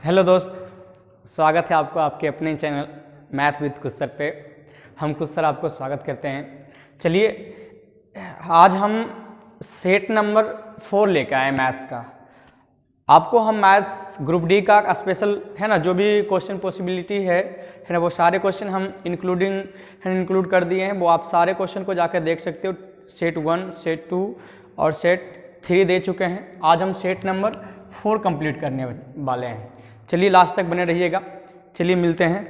Hello दोस्त, स्वागत है आपको आपके अपने चैनल मैथ विद कुछ सर पे। हम कुछ सर आपको स्वागत करते हैं। चलिए आज हम सेट नंबर 4 लेकर आए मैथ्स का। आपको हम मैथ्स ग्रुप डी का स्पेशल है ना, जो भी क्वेश्चन पॉसिबिलिटी है ना, वो सारे क्वेश्चन हम इंक्लूड कर दिए हैं। वो आप सारे क्वेश्चन को जाकर देख सकते हो। सेट 1, सेट 2 और सेट 3 दे चुके हैं। आज हम सेट नंबर 4 कंप्लीट करने वाले हैं। चलिए लास्ट तक बने रहिएगा। चलिए मिलते हैं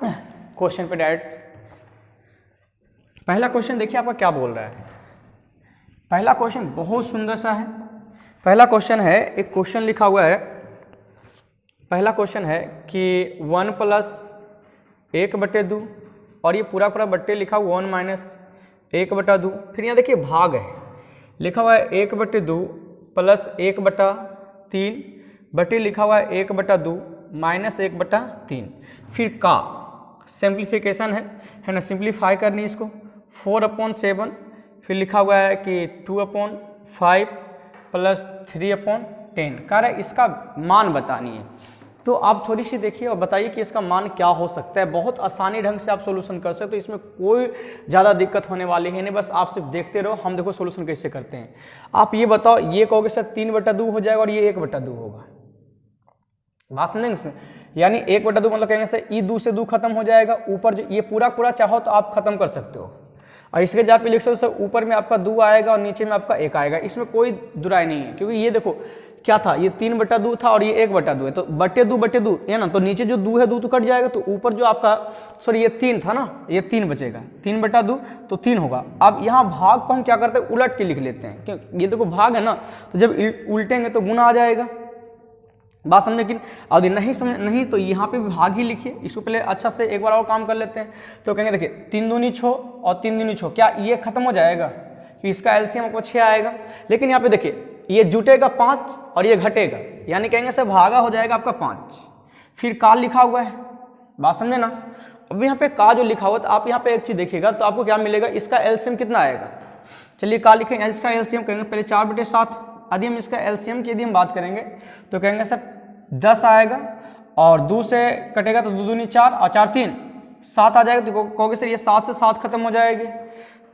क्वेश्चन पे डायरेक्ट। पहला क्वेश्चन देखिए आपका क्या बोल रहा है। पहला क्वेश्चन बहुत सुंदर सा है। पहला क्वेश्चन है, एक क्वेश्चन लिखा हुआ है। पहला क्वेश्चन है कि 1 + 1/2 और ये पूरा बट्टे लिखा हुआ 1 - 1/2। फिर यहाँ देखिए भाग है, लिखा हुआ है 1/2 + 1/3 बटे लिखा हुआ है 1/2 - 1/3। फिर का सिंप्लीफिकेशन है ना, सिंप्लीफाई करनी इसको। 4/7 फिर लिखा हुआ है कि 2/5 + 3/10। कह रहा है इसका मान बतानी है। तो आप थोड़ी सी देखिए और बताइए कि इसका मान क्या हो सकता है। बहुत आसानी ढंग से आप सोल्यूशन कर सकते हो, इसमें कोई ज़्यादा दिक्कत होने वाली है नहीं। बस आप सिर्फ देखते रहो, हम देखो सोल्यूशन कैसे करते हैं। आप ये बताओ, ये कहोगे सर 3/2 हो जाएगा और ये 1/2 होगा। बात समझेंगे इसमें, यानी 1/2 मतलब कहेंगे सर ई 2 से 2 खत्म हो जाएगा। ऊपर जो ये पूरा चाहो तो आप खत्म कर सकते हो और इसके जहाँ पे लिख सकते हो सर ऊपर में आपका 2 आएगा और नीचे में आपका 1 आएगा। इसमें कोई दुराई नहीं है, क्योंकि ये देखो क्या था, ये 3/2 था और ये 1/2 है। तो बटे 2 है ना, तो नीचे जो 2 है 2 तो कट जाएगा। तो ऊपर जो आपका सॉरी ये 3 था ना, ये 3 बचेगा। 3/2 तो 3 होगा। अब यहाँ भाग को हम क्या करते हैं, उलट के लिख लेते हैं। क्यों, ये देखो भाग है ना, तो जब उल्टेंगे तो गुना आ जाएगा। बात समझे कि और नहीं तो यहाँ पे भाग ही लिखिए। इसको पहले अच्छा से एक बार और काम कर लेते हैं। तो कहेंगे देखिए 3 दूनी 6 और 3 दूनी 6, क्या ये खत्म हो जाएगा कि इसका एलसीएम आपको 6 आएगा। लेकिन यहाँ पे देखिए ये जुटेगा 5 और ये घटेगा, यानी कहेंगे सर भागा हो जाएगा आपका 5। फिर का लिखा हुआ है, बात समझे ना। अब यहाँ पे का जो लिखा हुआ, तो आप यहाँ पे एक चीज़ देखिएगा तो आपको क्या मिलेगा, इसका एलसीएम कितना आएगा। चलिए का लिखेंगे, इसका एलसीएम कहेंगे पहले 4/7। यदि हम इसका एलसीएम की यदि हम बात करेंगे तो कहेंगे सर 10 आएगा और 2 से कटेगा तो 2 दूनी 4 और 4 3 7 आ जाएगा। तो कहोगे सर ये 7 से 7 खत्म हो जाएगी।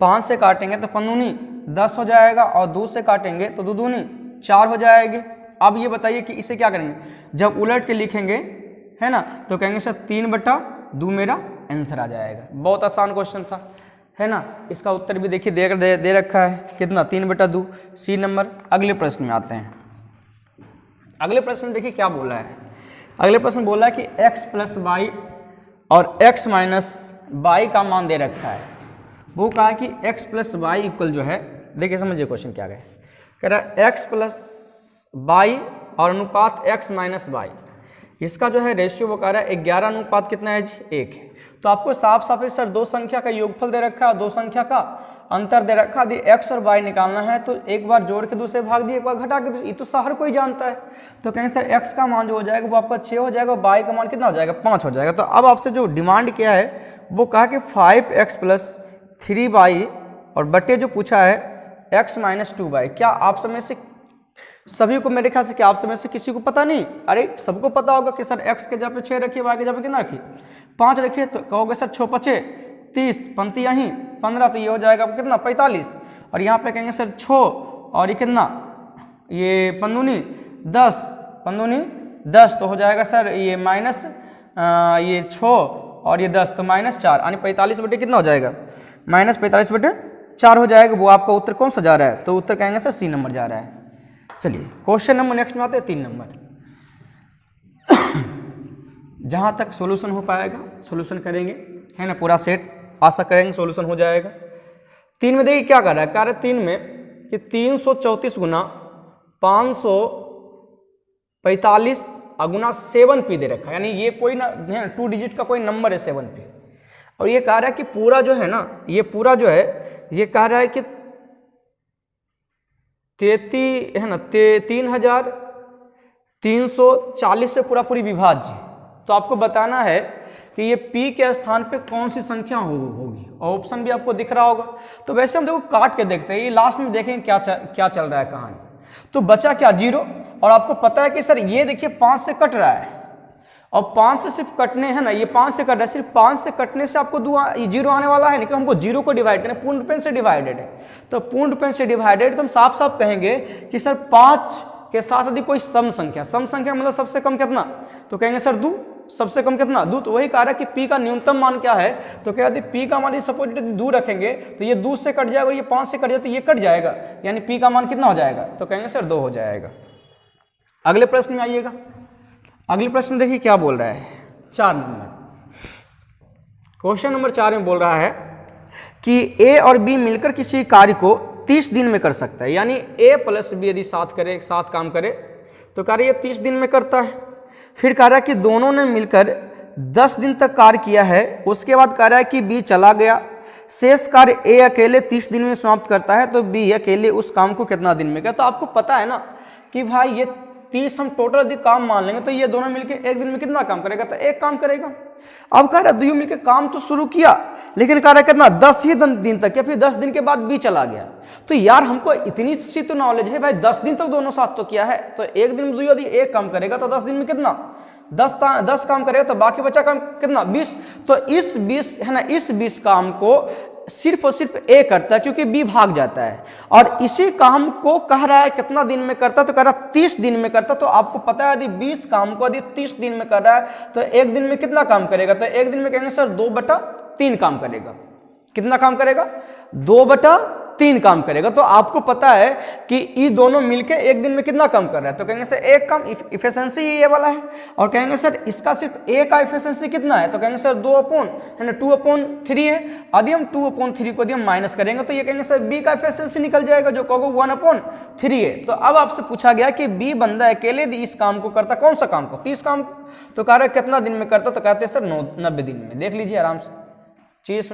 5 से काटेंगे तो 5 दूनी 10 हो जाएगा और 2 से काटेंगे तो 2 दूनी 4 हो जाएगी। अब ये बताइए कि इसे क्या करेंगे, जब उलट के लिखेंगे है ना, तो कहेंगे सर 3/2 मेरा आंसर आ जाएगा। बहुत आसान क्वेश्चन था, है ना। इसका उत्तर भी देखिए दे रखा है कितना, 3/2 सी नंबर। अगले प्रश्न में आते हैं। अगले प्रश्न में देखिए क्या बोला है। अगले प्रश्न बोला है कि x + y और x - y का मान दे रखा है। वो कहा है कि x + y इक्वल जो है, देखिए समझिए क्वेश्चन क्या है। कह रहा है x + y और अनुपात x - y, इसका जो है रेशियो वो कह रहा है 11 अनुपात कितना है जी, 1 है। तो आपको साफ सर 2 संख्या का योगफल दे रखा है और 2 संख्या का अंतर दे रखा है। x और y निकालना है तो एक बार जोड़ के दूसरे भाग दिए, एक बार घटा के, ये तो हर कोई जानता है। तो कहेंगे सर x का मान जो हो जाएगा वो आपका 6 हो जाएगा और y का मान कितना हो जाएगा, 5 हो जाएगा। तो अब आपसे जो डिमांड किया है वो कहा कि 5x + 3y और बट्टे जो पूछा है x - 2y। क्या आप समय से सभी को, मेरे ख्याल से क्या आप समय से किसी को पता नहीं, अरे सबको पता होगा कि सर x के जगह पे 6 रखिए, y के जगह पे कितना रखिए 5 रखिए। तो कहोगे सर 6 × 5 = 30, पंक्ति यहीं 15, तो ये हो जाएगा कितना 45। और यहाँ पे कहेंगे सर 6 और ये कितना, ये 5 दूनी 10, 5 दूनी 10, तो हो जाएगा सर ये माइनस ये 6 और ये 10 तो -4, यानी 45 बटे कितना हो जाएगा, -45/4 हो जाएगा। वो आपका उत्तर कौन सा जा रहा है, तो उत्तर कहेंगे सर सी नंबर जा रहा है। चलिए क्वेश्चन नंबर नेक्स्ट में आते हैं, 3 नंबर। जहाँ तक सॉल्यूशन हो पाएगा सॉल्यूशन करेंगे, है ना। पूरा सेट आशा करेंगे सॉल्यूशन हो जाएगा। 3 में देखिए क्या कर रहा है, कार्य 3 में कि 334 गुना 545 गुना 7p दे रखा है, यानी ये कोई ना 2 डिजिट का कोई नंबर है 7p। और ये कह रहा है कि पूरा जो है ना, ये पूरा जो है ये कह रहा है कि 3340 से पूरी विभाज्य। तो आपको बताना है कि ये p के स्थान पे कौन सी संख्या होगी, और ऑप्शन भी आपको दिख रहा होगा। तो वैसे हम देखो काट के देखते हैं, ये लास्ट में देखेंगे क्या चल रहा है कहानी। तो बचा क्या 0, और आपको पता है कि सर ये देखिए 5 से कट रहा है, और 5 से सिर्फ कटने हैं ना, ये 5 से कट रहा है, सिर्फ 5 से कटने से आपको 0 आने वाला है नहीं, कि हमको 0 को डिवाइड करना, पूर्ण रूपेण से डिवाइडेड है। तो पूर्ण रूपेण से डिवाइडेड तो हम साफ साफ कहेंगे कि सर 5 के साथ यदि कोई सम संख्या मतलब सबसे कम कितना, तो कहेंगे सर 2, सबसे कम कितना 2। तो वही कह रहा है कि पी का न्यूनतम मान क्या है, तो क्या यदि पी का मान सपोज 2 रखेंगे तो ये 2 से कट जाएगा और ये 5 से कट जाए तो ये कट जाएगा, यानी पी का मान कितना हो जाएगा, तो कहेंगे सर 2 हो जाएगा। अगले प्रश्न में आइएगा। अगले प्रश्न देखिए क्या बोल रहा है, 4 नंबर क्वेश्चन नंबर 4 में बोल रहा है कि ए और बी मिलकर किसी कार्य को 30 दिन में कर सकता है, यानी ए प्लस बी यदि साथ काम करे तो कार्य ये 30 दिन में करता है। फिर कह रहा है कि दोनों ने मिलकर 10 दिन तक कार्य किया है, उसके बाद कह रहा है कि बी चला गया, शेष कार्य ए अकेले 30 दिन में समाप्त करता है, तो बी अकेले उस काम को कितना दिन में किया। तो आपको पता है ना कि भाई ये 30 हम टोटल यदि काम मान लेंगे तो ये दोनों मिलकर एक दिन में कितना काम करेगा, तो एक काम करेगा। अब कह रहा है दोनों मिलकर काम तो शुरू किया, लेकिन कह रहा है कितना 10 ही दिन तक, या फिर 10 दिन के बाद बी चला गया। तो यार हमको इतनी सी तो नॉलेज है भाई, 10 दिन तक दोनों साथ तो किया है, तो एक दिन में यदि एक काम करेगा तो 10 दिन में कितना 10 काम करेगा, तो बाकी बचा काम कितना 20। तो इस 20 है ना, इस 20 काम को सिर्फ और सिर्फ ए करता है क्योंकि बी भाग जाता है, और इसी काम को कह रहा है कितना दिन में करता, तो कह रहा है 30 दिन में करता। तो आपको पता है यदि 20 काम को यदि 30 दिन में कर रहा है तो एक दिन में कितना काम करेगा, तो एक दिन में कहेंगे सर 2/3 काम करेगा। कितना काम करेगा, 2/3 काम करेगा। तो आपको पता है कि ये दोनों मिलके एक दिन में कितना काम कर रहा है, तो कहेंगे सर एक काम, इफिशिएंसी ये वाला है, और कहेंगे सर इसका सिर्फ ए का इफिशिएंसी कितना है, तो कहेंगे सर 2/3 है। यदि हम 2/3 को यदि हम माइनस करेंगे तो ये कहेंगे सर बी का इफिशिएंसी निकल जाएगा, जो कहोगे 1/3 है। तो अब आपसे पूछा गया कि बी बंदा अकेले इस काम को करता, कौन सा काम को, 30 काम को, तो कह रहे कितना दिन में करता, तो कहते हैं सर 90 दिन में। देख लीजिए आराम से चीज।